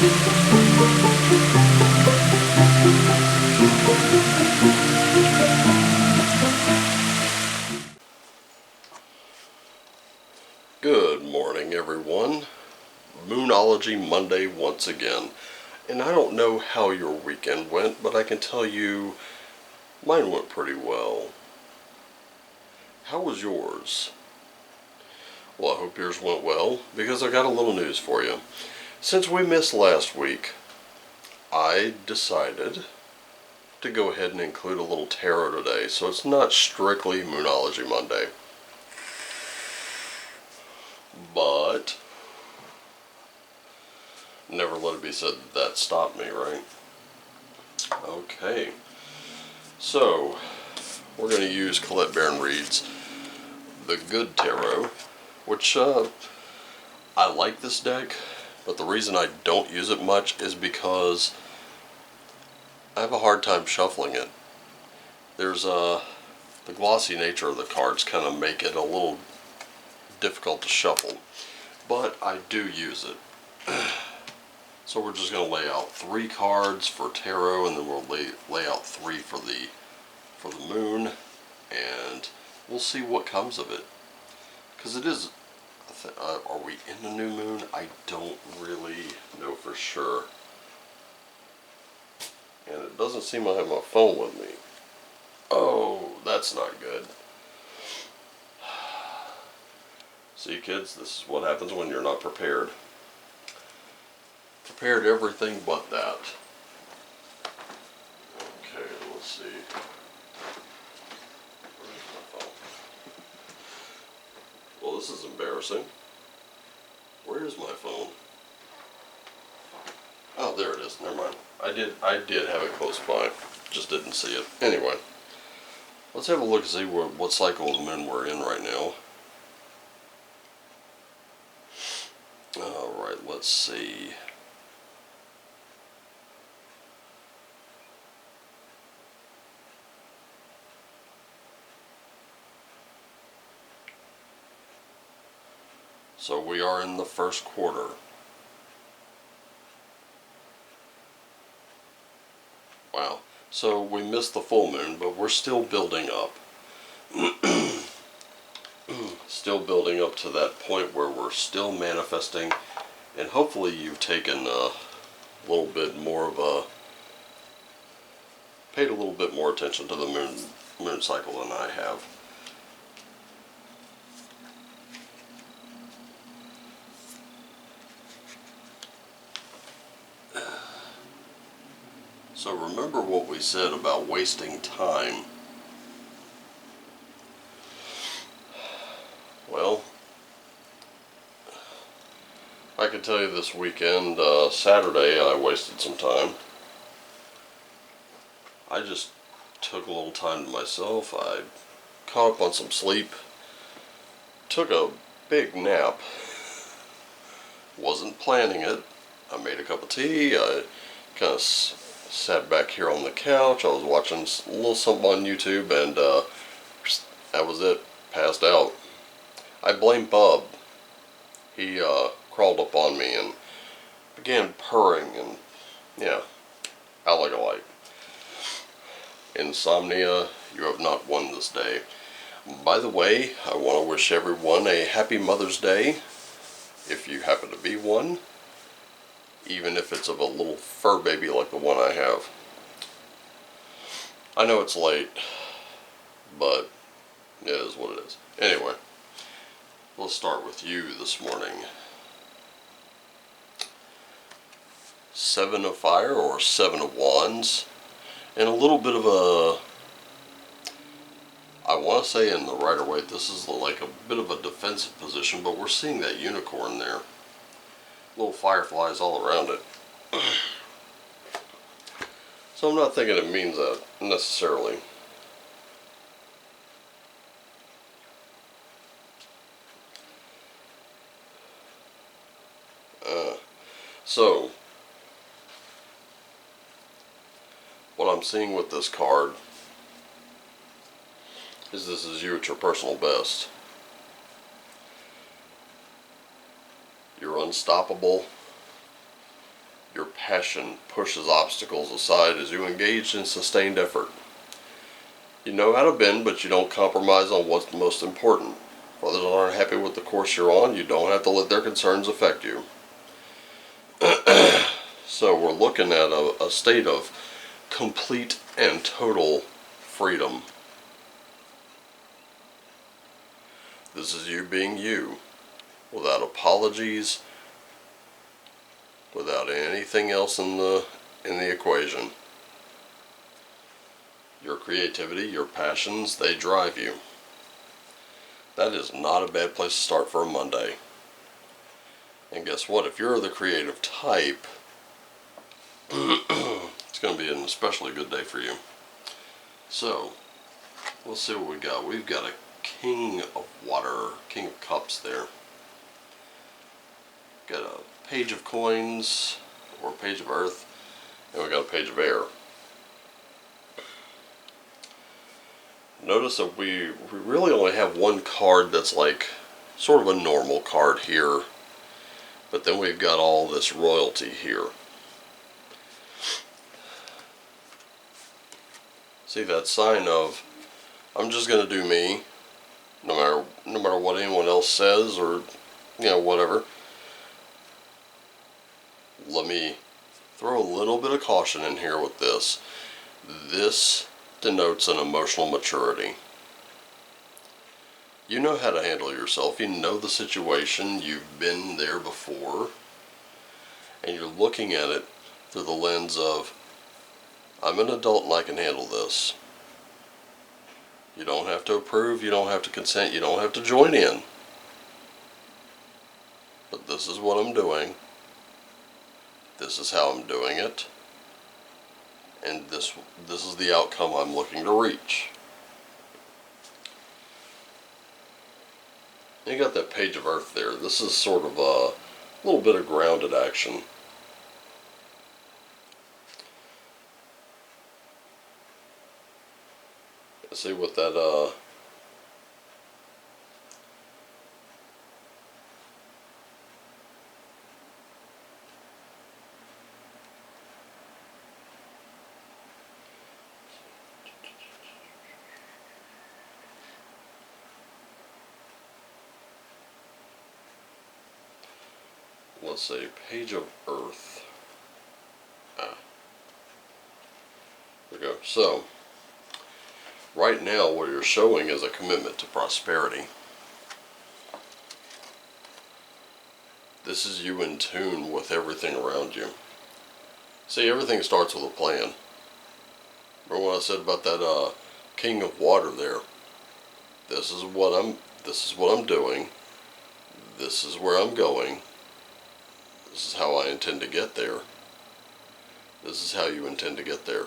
Good morning, everyone. Moonology Monday once again. And I don't know how your weekend went, but I can tell you mine went pretty well. How was yours? Well, I hope yours went well, because I got a little news for you. Since we missed last week, I decided to go ahead and include a little tarot today, so it's not strictly Moonology Monday. But never let it be said that stopped me, right? Okay, so we're going to use Colette Baron Reed's The Good Tarot, which I like this deck, but the reason I don't use it much is because I have a hard time shuffling it. There's the glossy nature of the cards kind of make it a little difficult to shuffle, but I do use it. So we're just going to lay out 3 cards for tarot, and then we'll lay out 3 for the moon, and we'll see what comes of it. Because it is, are we in the new moon? I don't really know for sure. And it doesn't seem I have my phone with me. Oh, that's not good. See, kids, this is what happens when you're not prepared. Prepared everything but that. Okay, let's see. Where's my phone? Well, this is embarrassing. Where is my phone? Oh, there it is. Never mind. I did have it close by. Just didn't see it. Anyway, let's have a look and see what cycle of the moon we're in right now. Alright, let's see. So we are in the first quarter. Wow. So we missed the full moon, but we're still building up. Still building up to that point where we're still manifesting, and hopefully you've taken a little bit more of a, paid a little bit more attention to the moon cycle than I have. So remember what we said about wasting time. Well, I can tell you this weekend, Saturday, I wasted some time. I just took a little time to myself. I caught up on some sleep, took a big nap, wasn't planning it. I made a cup of tea, I kind of sat back here on the couch, I was watching a little something on YouTube, and that was it, passed out. I blame Bub. He crawled up on me and began purring, and yeah, out like a light. Insomnia, you have not won this day. By the way, I want to wish everyone a happy Mother's Day, if you happen to be one, even if it's of a little fur baby like the one I have. I know it's late, but it is what it is. Anyway, let's start with you this morning. 7 of Fire, or 7 of Wands, and a little bit of a, I want to say in the Rider-Waite, this is like a bit of a defensive position, but we're seeing that unicorn there. Little fireflies all around it. So I'm not thinking it means that necessarily. So what I'm seeing with this card is this is you at your personal best. You're unstoppable. Your passion pushes obstacles aside as you engage in sustained effort. You know how to bend, but you don't compromise on what's most important. If others aren't happy with the course you're on, you don't have to let their concerns affect you. So we're looking at a state of complete and total freedom. This is you being you, without apologies, without anything else in the equation. Your creativity, your passions, they drive you. That is not a bad place to start for a Monday. And guess what? If you're the creative type, it's going to be an especially good day for you. So, let's see what we got. We've got a King of Water, King of Cups there. Got a Page of Coins, or a Page of Earth, and we got a Page of Air. Notice that we really only have one card that's like sort of a normal card here, but then we've got all this royalty here. See that sign of, I'm just going to do me, no matter what anyone else says, or whatever. Let me throw a little bit of caution in here with this. This denotes an emotional maturity. You know how to handle yourself. You know the situation. You've been there before. And you're looking at it through the lens of, I'm an adult and I can handle this. You don't have to approve. You don't have to consent. You don't have to join in. But this is what I'm doing. This is how I'm doing it. And this is the outcome I'm looking to reach. You got that Page of Earth there. This is sort of a little bit of grounded action. See what that let's say Page of Earth. There we go. So, right now what you're showing is a commitment to prosperity. This is you in tune with everything around you. See, everything starts with a plan. Remember what I said about that King of Water there? This is what I'm doing. This is where I'm going. This is how I intend to get there. This is how you intend to get there.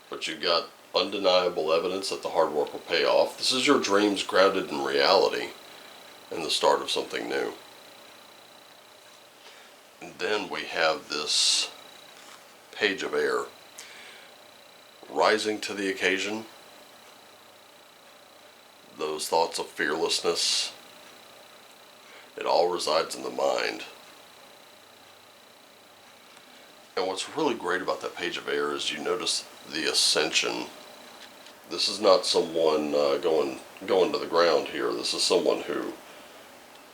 But you've got undeniable evidence that the hard work will pay off. This is your dreams grounded in reality and the start of something new. And then we have this Page of Air. Rising to the occasion. Those thoughts of fearlessness. It all resides in the mind. And what's really great about that Page of Air is you notice the ascension. This is not someone going to the ground here. This is someone who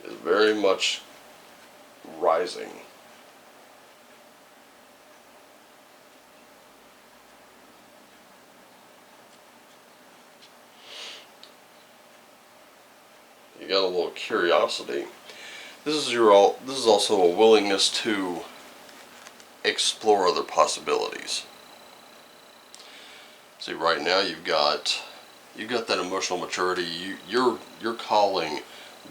is very much rising. You got a little curiosity. This is also a willingness to explore other possibilities. See, right now you've got that emotional maturity. You're calling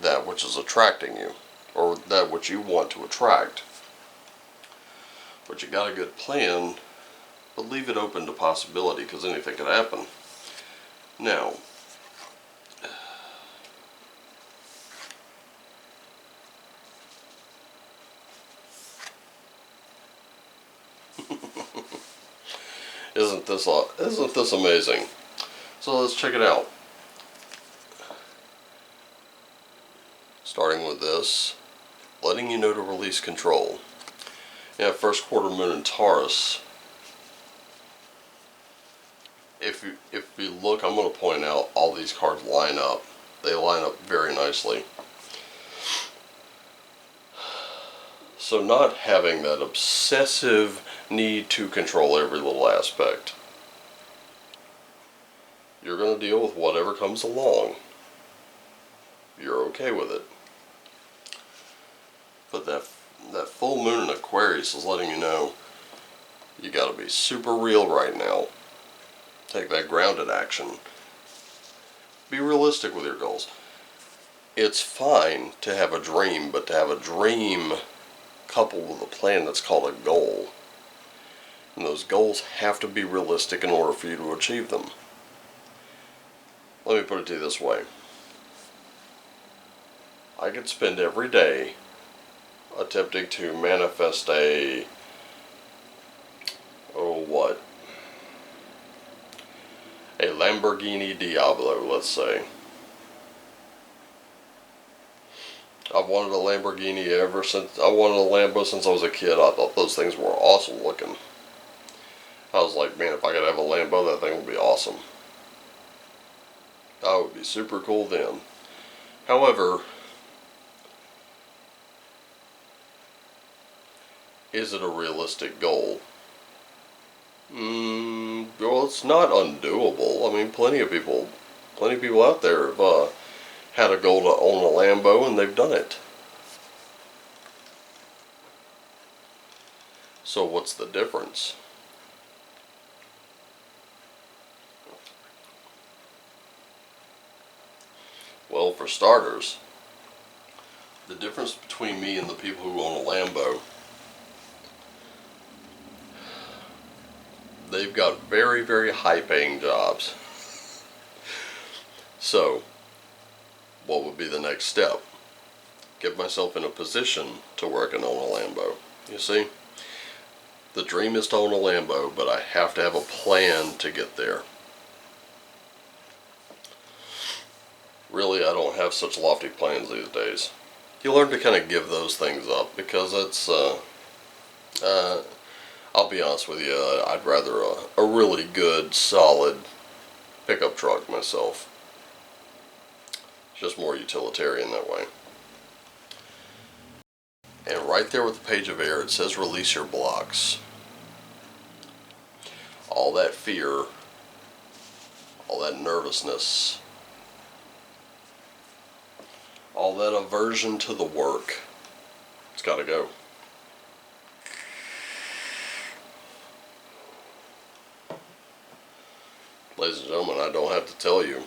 that which is attracting you, or that which you want to attract. But you got a good plan, but leave it open to possibility, because anything could happen. Now, isn't this amazing? So let's check it out. Starting with this, letting you know to release control. Yeah, first quarter moon in Taurus. If you look, I'm going to point out all these cards line up. They line up very nicely. So not having that obsessive need to control every little aspect. You're going to deal with whatever comes along. You're okay with it. But that full moon in Aquarius is letting you know you got to be super real right now. Take that grounded action. Be realistic with your goals. It's fine to have a dream, but to have a dream coupled with a plan that's called a goal. And those goals have to be realistic in order for you to achieve them. Let me put it to you this way. I could spend every day attempting to manifest a Lamborghini Diablo, let's say. I've wanted a Lamborghini ever since, I wanted a Lambo since I was a kid. I thought those things were awesome looking. I was like, man, if I could have a Lambo, that thing would be awesome. That would be super cool then. However, is it a realistic goal? Well, it's not undoable. I mean, plenty of people out there have had a goal to own a Lambo, and they've done it. So what's the difference? Well, for starters, the difference between me and the people who own a Lambo, they've got very, very high paying jobs. So, what would be the next step? Get myself in a position to where I can own a Lambo. You see? The dream is to own a Lambo, but I have to have a plan to get there. Really, I don't have such lofty plans these days. You learn to kind of give those things up because it's, I'll be honest with you, I'd rather a really good, solid pickup truck myself. It's just more utilitarian that way. And right there with the page of air, it says release your blocks. All that fear, all that nervousness, all that aversion to the work, it's got to go. Ladies and gentlemen, I don't have to tell you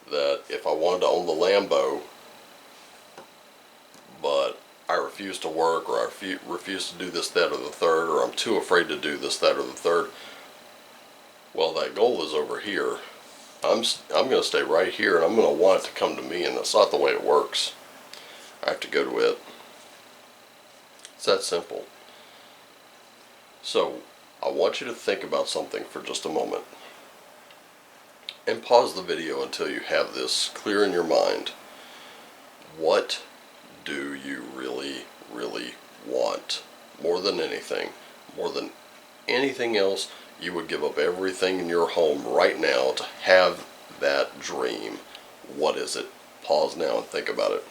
that if I wanted to own the Lambo, but I refuse to work, or I refuse to do this, that, or the third, or I'm too afraid to do this, that, or the third, well, that goal is over here. I'm going to stay right here, and I'm going to want it to come to me, and that's not the way it works. I have to go to it. It's that simple. So, I want you to think about something for just a moment. And pause the video until you have this clear in your mind. What do you really, really want? More than anything else, you would give up everything in your home right now to have that dream. What is it? Pause now and think about it.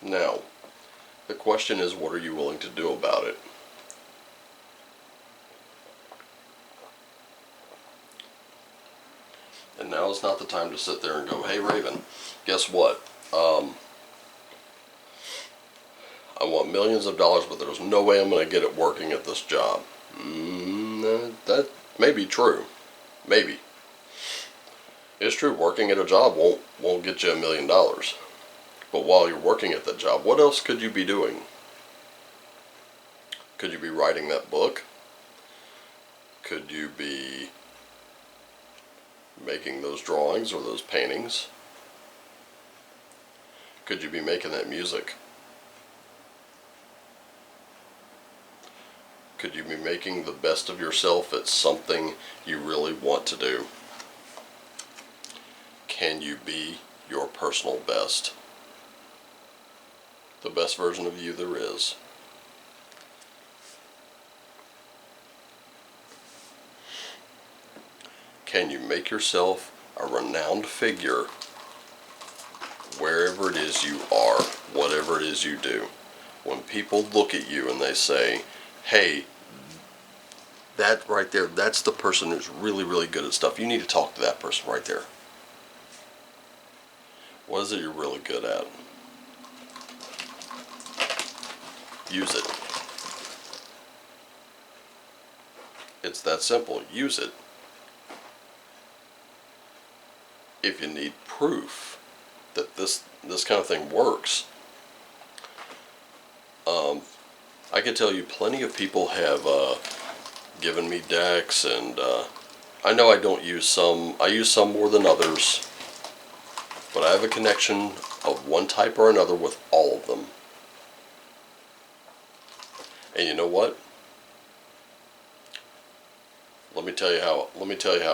Now, the question is, what are you willing to do about it? And now is not the time to sit there and go, hey Raven, guess what? I want millions of dollars, but there's no way I'm going to get it working at this job. That may be true. Maybe. It's true, working at a job won't get you $1 million. But while you're working at that job, what else could you be doing? Could you be writing that book? Could you be making those drawings or those paintings? Could you be making that music? Could you be making the best of yourself at something you really want to do? can you be your personal best? The best version of you there is. Can you make yourself a renowned figure wherever it is you are, whatever it is you do? When people look at you and they say, hey, that right there, that's the person who's really, really good at stuff. You need to talk to that person right there. What is it you're really good at? Use it. It's that simple. Use it. If you need proof that this kind of thing works, I can tell you plenty of people have given me decks, and I know I don't use some. I use some more than others, but I have a connection of one type or another with all of them. And you know what? Let me tell you how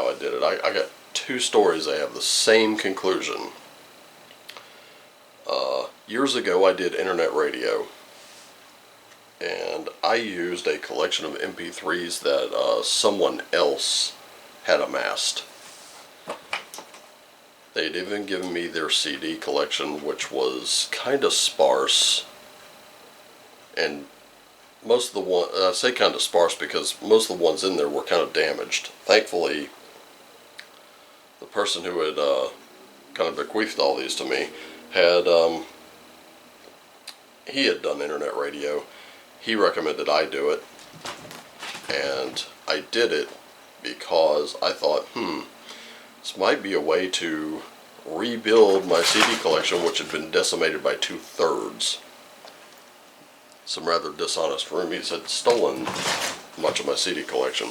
I did it. I got two stories that have the same conclusion. Years ago, I did internet radio, and I used a collection of MP3s that someone else had amassed. They'd even given me their CD collection, which was kind of sparse, and most of the ones, I say kind of sparse because most of the ones in there were kind of damaged. Thankfully, the person who had kind of bequeathed all these to me had, he had done internet radio. He recommended I do it, and I did it because I thought, this might be a way to rebuild my CD collection, which had been decimated by 2/3. Some rather dishonest roomies had stolen much of my CD collection.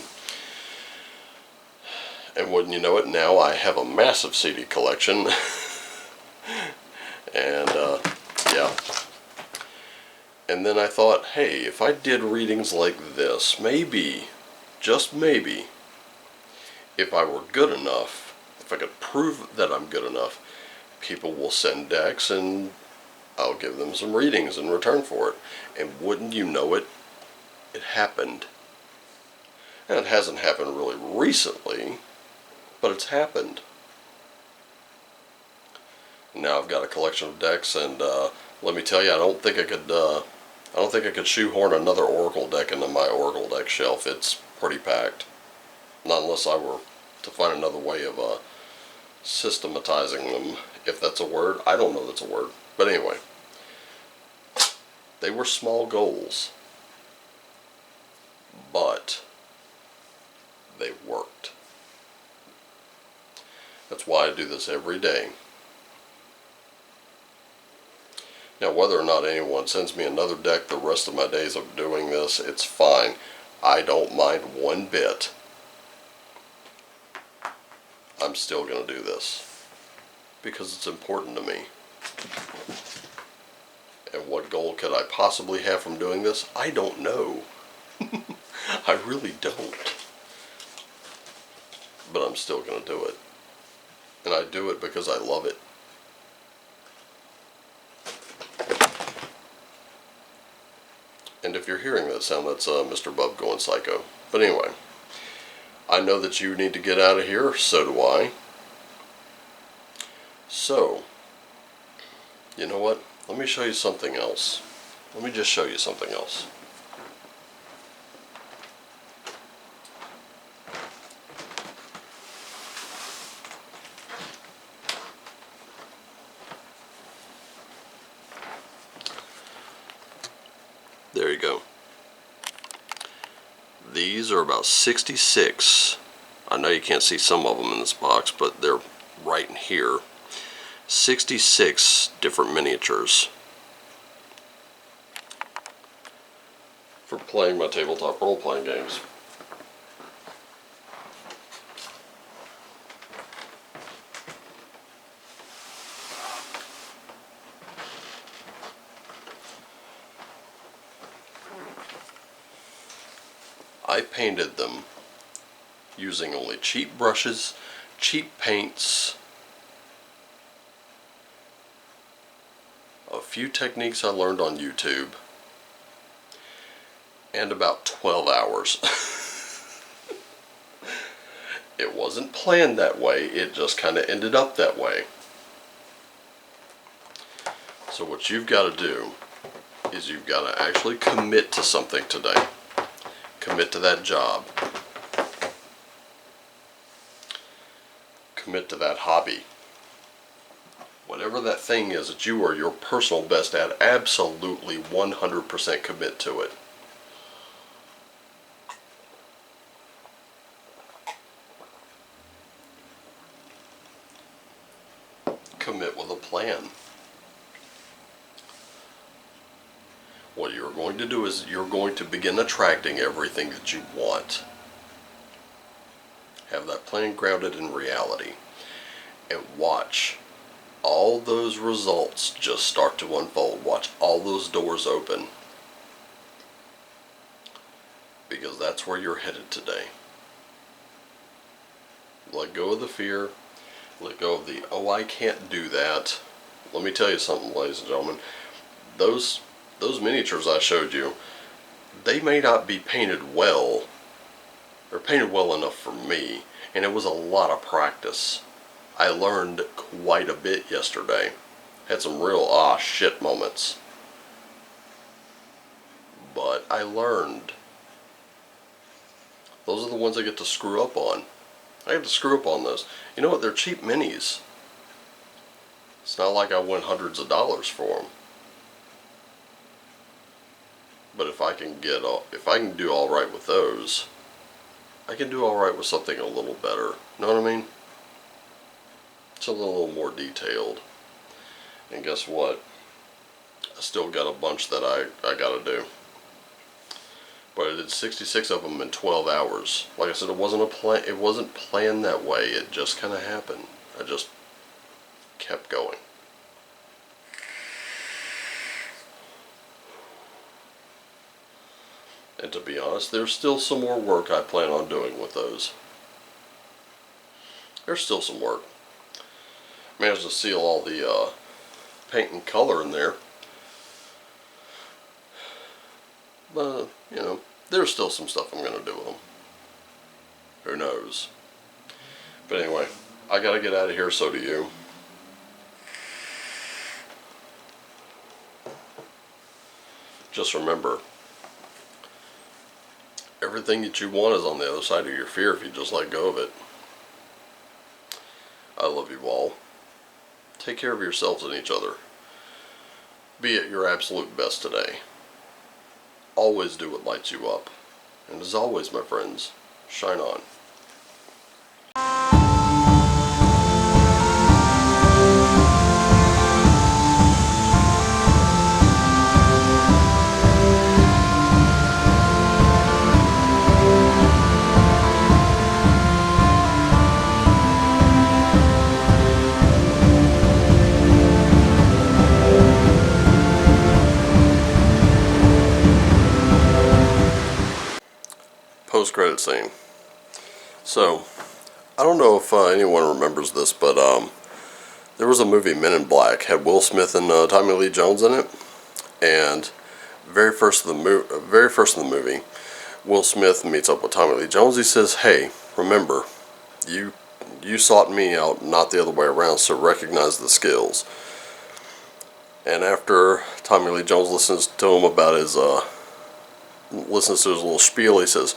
And wouldn't you know it, now I have a massive CD collection. And, yeah. And then I thought, hey, if I did readings like this, maybe, just maybe, if I were good enough, if I could prove that I'm good enough, people will send decks and I'll give them some readings in return for it. And wouldn't you know it, it happened. And it hasn't happened really recently, but it's happened. Now I've got a collection of decks, and let me tell you, I don't think I could shoehorn another Oracle deck into my Oracle deck shelf. It's pretty packed. Not unless I were to find another way of systematizing them, if that's a word. I don't know that's a word. But anyway, they were small goals, but they worked. That's why I do this every day. Now, whether or not anyone sends me another deck the rest of my days of doing this, it's fine. I don't mind one bit. I'm still going to do this because it's important to me. And what goal could I possibly have from doing this? I don't know. I really don't. But I'm still going to do it. And I do it because I love it. And if you're hearing that sound, that's Mr. Bub going psycho. But anyway, I know that you need to get out of here, so do I. So, you know what? Let me show you something else. Let me just show you something else. There you go. These are about 66. I know you can't see some of them in this box, but they're right in here. 66 different miniatures for playing my tabletop role-playing games. I painted them using only cheap brushes, cheap paints, a few techniques I learned on YouTube, and about 12 hours. It wasn't planned that way, it just kind of ended up that way. So what you've got to do is you've got to actually commit to something today. Commit to that job. Commit to that hobby. Whatever that thing is that you are your personal best at, absolutely 100% commit to it. Commit with a plan. What you're going to do is you're going to begin attracting everything that you want. Have that plan grounded in reality. And watch all those results just start to unfold. Watch all those doors open. Because that's where you're headed today. Let go of the fear. Let go of the, oh, I can't do that. Let me tell you something, ladies and gentlemen. Those miniatures I showed you, they may not be painted well. They're painted well enough for me. And it was a lot of practice. I learned quite a bit yesterday. Had some real ah shit moments. But I learned. Those are the ones I get to screw up on. I get to screw up on those. You know what? They're cheap minis. It's not like I went hundreds of dollars for them. But if I can do all right with those, I can do all right with something a little better. Know what I mean? Something a little more detailed. And guess what? I still got a bunch that I gotta do. But I did 66 of them in 12 hours. Like I said, it wasn't planned that way. It just kind of happened. I just kept going. And to be honest, there's still some more work I plan on doing with those. There's still some work. Managed to seal all the paint and color in there. But, you know, there's still some stuff I'm going to do with them. Who knows? But anyway, I got to get out of here, so do you. Just remember, everything that you want is on the other side of your fear if you just let go of it. I love you all. Take care of yourselves and each other. Be at your absolute best today. Always do what lights you up. And as always, my friends, shine on. Post-credit scene. So, I don't know if anyone remembers this, but there was a movie, Men in Black, had Will Smith and Tommy Lee Jones in it, and very first of the movie, Will Smith meets up with Tommy Lee Jones. He says, "Hey, remember, you sought me out, not the other way around. So recognize the skills." And after Tommy Lee Jones listens to him about his little spiel, he says,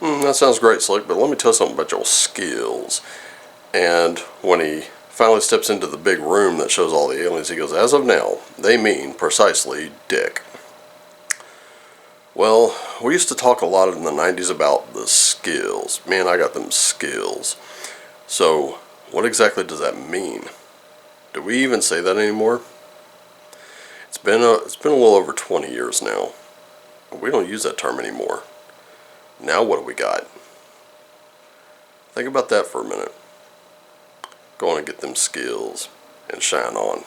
"That sounds great, Slick, but let me tell you something about your skills." And when he finally steps into the big room that shows all the aliens, he goes, "As of now, they mean precisely dick." Well, we used to talk a lot in the 90s about the skills. Man, I got them skills. So, what exactly does that mean? Do we even say that anymore? It's been a little over 20 years now. We don't use that term anymore. Now what do we got? Think about that for a minute. Go on and get them skills and shine on.